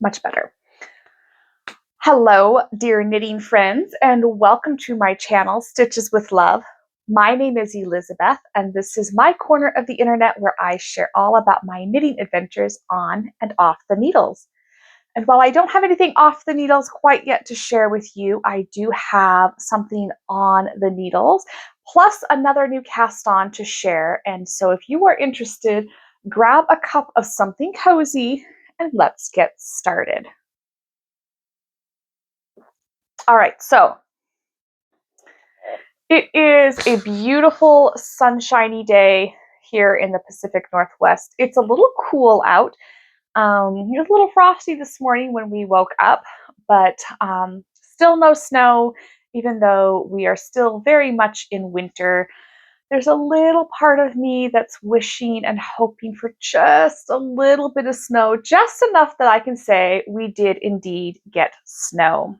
Much better. Hello, dear knitting friends, and welcome to my channel, Stitches with Love. My name is Elizabeth, and this is my corner of the internet where I share all about my knitting adventures on and off the needles. And while I don't have anything off the needles quite yet to share with you, I do have something on the needles, plus another new cast on to share. And so if you are interested, grab a cup of something cozy and let's get started. All right, so it is a beautiful sunshiny day here in the Pacific Northwest. It's a little cool out. It was a little frosty this morning when we woke up, but still no snow, even though we are still very much in winter. There's a little part of me that's wishing and hoping for just a little bit of snow, just enough that I can say we did indeed get snow.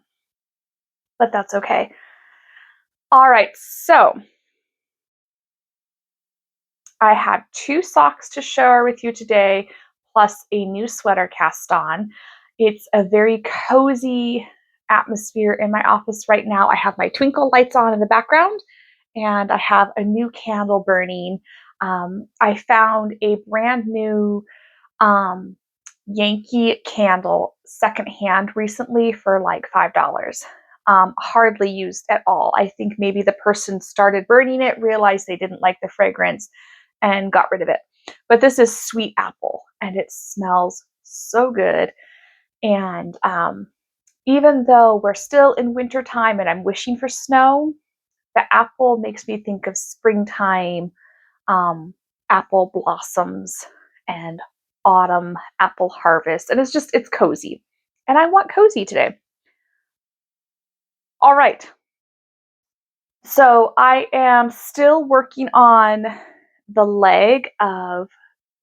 But that's okay. All right, so I have 2 socks to share with you today, plus a new sweater cast on. It's a very cozy atmosphere in my office right now. I have my twinkle lights on in the background, and I have a new candle burning. I found a brand new Yankee candle secondhand recently for like $5. Hardly used at all. I think maybe the person started burning it, realized they didn't like the fragrance, and got rid of it. But this is sweet apple, and it smells so good. And even though we're still in wintertime and I'm wishing for snow, the apple makes me think of springtime, apple blossoms, and autumn apple harvest. And it's cozy. And I want cozy today. All right. So I am still working on the leg of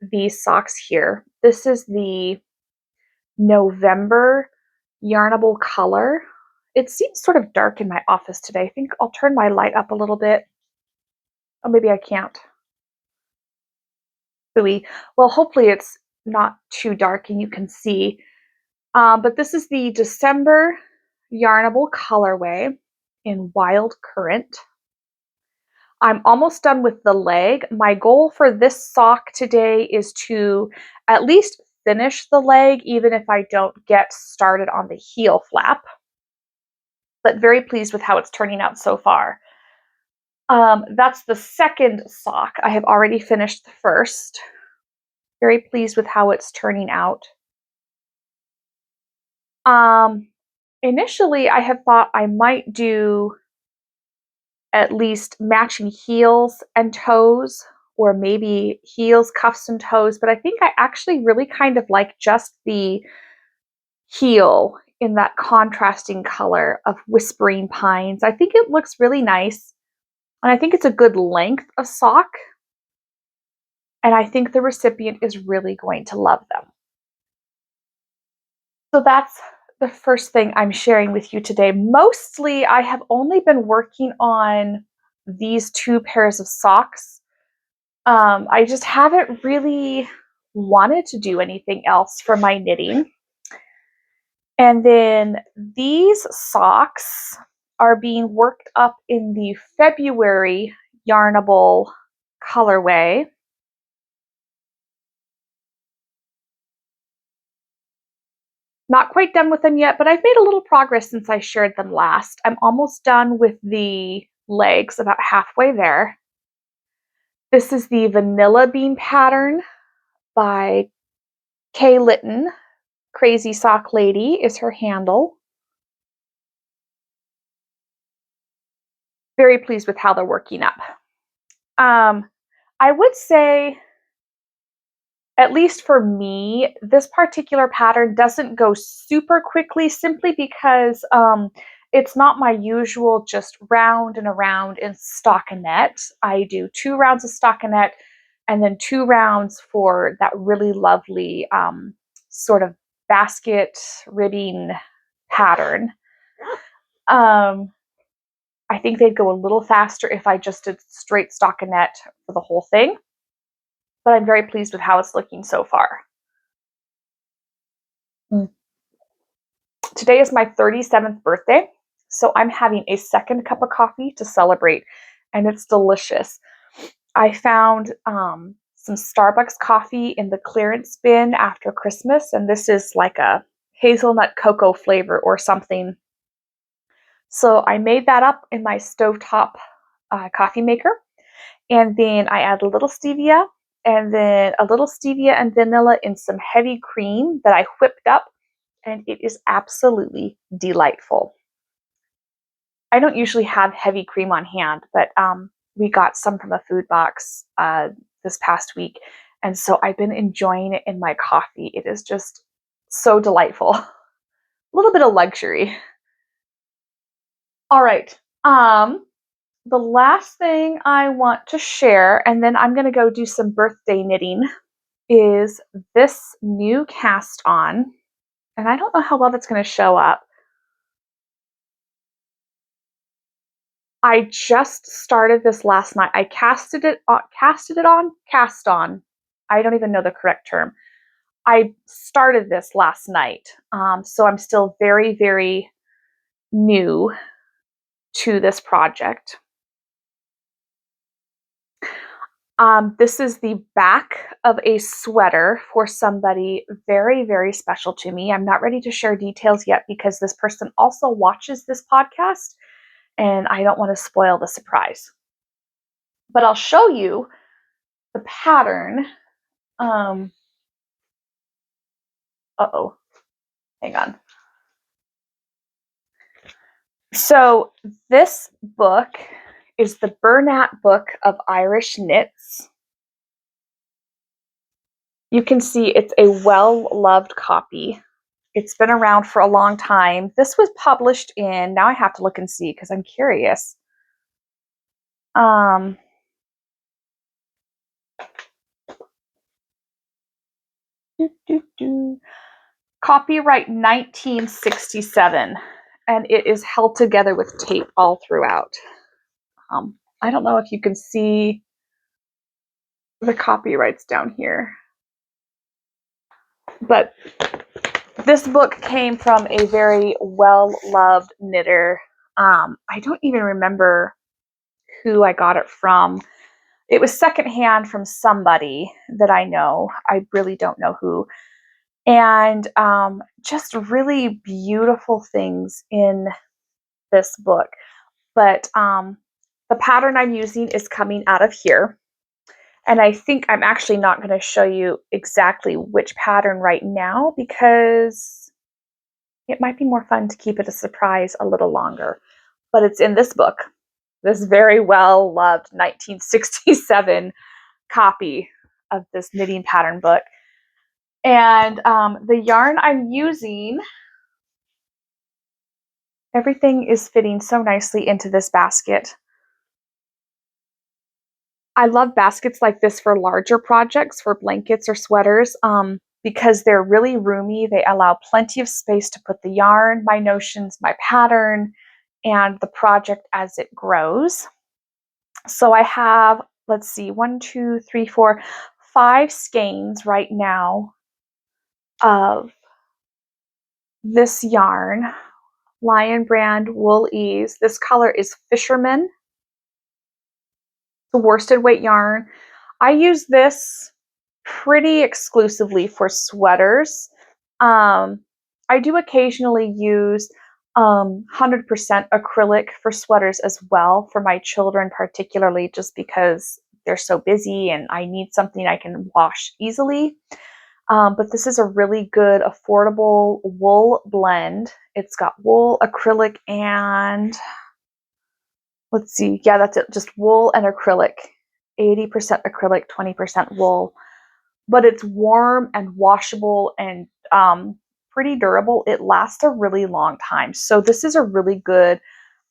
these socks here. This is the November Yarnable color. It seems sort of dark in my office today. I think I'll turn my light up a little bit. Oh, maybe I can't. Ooey. Well, hopefully it's not too dark and you can see. But this is the December Yarnable colorway in Wild Currant. I'm almost done with the leg. My goal for this sock today is to at least finish the leg, even if I don't get started on the heel flap. But very pleased with how it's turning out so far. That's the second sock. I have already finished the first. Very pleased with how it's turning out. Initially, I had thought I might do at least matching heels and toes, or maybe heels, cuffs, and toes, but I think I actually really kind of like just the heel in that contrasting color of Whispering Pines. I think it looks really nice, and I think it's a good length of sock, and I think the recipient is really going to love them. So that's the first thing I'm sharing with you today. Mostly, I have only been working on these 2 pairs of socks. I just haven't really wanted to do anything else for my knitting. And then these socks are being worked up in the February Yarnable colorway. Not quite done with them yet, but I've made a little progress since I shared them last. I'm almost done with the legs, about halfway there. This is the Vanilla Bean pattern by Kay Litton. Crazy Sock Lady is her handle. Very pleased with how they're working up. I would say, at least for me, this particular pattern doesn't go super quickly simply because it's not my usual just round and around in stockinette. I do 2 rounds of stockinette and then 2 rounds for that really lovely sort of basket ribbing pattern. I think they'd go a little faster if I just did straight stockinette for the whole thing, but I'm very pleased with how it's looking so far. Today is my 37th birthday, so I'm having a second cup of coffee to celebrate, and it's delicious. I found some Starbucks coffee in the clearance bin after Christmas, and this is like a hazelnut cocoa flavor or something. So I made that up in my stovetop coffee maker, and then I add a little stevia, and then a little stevia and vanilla in some heavy cream that I whipped up, and it is absolutely delightful. I don't usually have heavy cream on hand, but we got some from a food box this past week, and so I've been enjoying it in my coffee. It is just so delightful. A little bit of luxury. All right. The last thing I want to share, and then I'm going to go do some birthday knitting, is this new cast on. And I don't know how well that's going to show up. I just started this last night. I cast on. I don't even know the correct term. I started this last night. So I'm still very, very new to this project. This is the back of a sweater for somebody very, very special to me. I'm not ready to share details yet because this person also watches this podcast and I don't want to spoil the surprise. But I'll show you the pattern. Uh-oh, hang on. So this book is the Bernat Book of Irish Knits. You can see it's a well-loved copy. It's been around for a long time. This was published in, now I have to look and see because I'm curious. Copyright 1967, and it is held together with tape all throughout. I don't know if you can see the copyrights down here, but this book came from a very well-loved knitter. I don't even remember who I got it from. It was secondhand from somebody that I know. I really don't know who. And just really beautiful things in this book. But the pattern I'm using is coming out of here. And I think I'm actually not going to show you exactly which pattern right now because it might be more fun to keep it a surprise a little longer. But it's in this book, this very well-loved 1967 copy of this knitting pattern book. And the yarn I'm using, everything is fitting so nicely into this basket. I love baskets like this for larger projects, for blankets or sweaters, because they're really roomy. They allow plenty of space to put the yarn, my notions, my pattern, and the project as it grows. So I have, let's see, 5 skeins right now of this yarn, Lion Brand Wool Ease. This color is Fisherman. The worsted weight yarn. I use this pretty exclusively for sweaters. I do occasionally use 100% acrylic for sweaters as well, for my children particularly, just because they're so busy and I need something I can wash easily. But this is a really good, affordable wool blend. It's got wool, acrylic, and let's see. Yeah, that's it. Just wool and acrylic. 80% acrylic, 20% wool. But it's warm and washable and pretty durable. It lasts a really long time. So this is a really good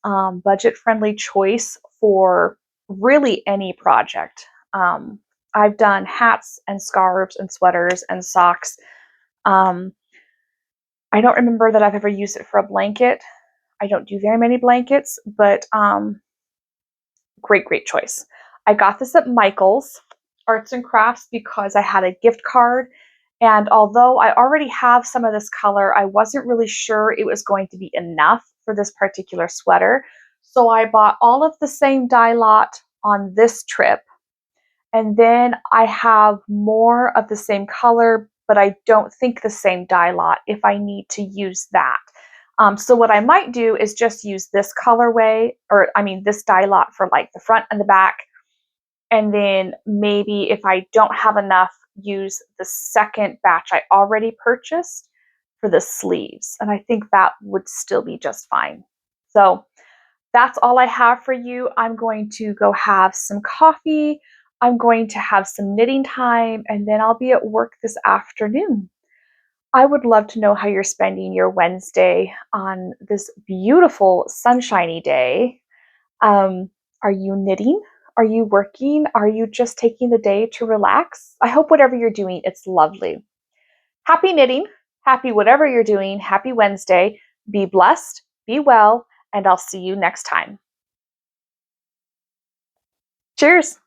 budget-friendly choice for really any project. I've done hats and scarves and sweaters and socks. I don't remember that I've ever used it for a blanket. I don't do very many blankets, but great choice. I got this at Michael's Arts and Crafts because I had a gift card And although I already have some of this color, I wasn't really sure it was going to be enough for this particular sweater. So I bought all of the same dye lot on this trip. And then I have more of the same color, but I don't think the same dye lot if I need to use that. So what I might do is just use this colorway, or I mean this dye lot for like the front and the back. And then maybe if I don't have enough, use the second batch I already purchased for the sleeves. And I think that would still be just fine. So that's all I have for you. I'm going to go have some coffee. I'm going to have some knitting time, and then I'll be at work this afternoon. I would love to know how you're spending your Wednesday on this beautiful sunshiny day. Are you knitting? Are you working? Are you just taking the day to relax? I hope whatever you're doing, it's lovely. Happy knitting. Happy whatever you're doing. Happy Wednesday. Be blessed, be well, and I'll see you next time. Cheers.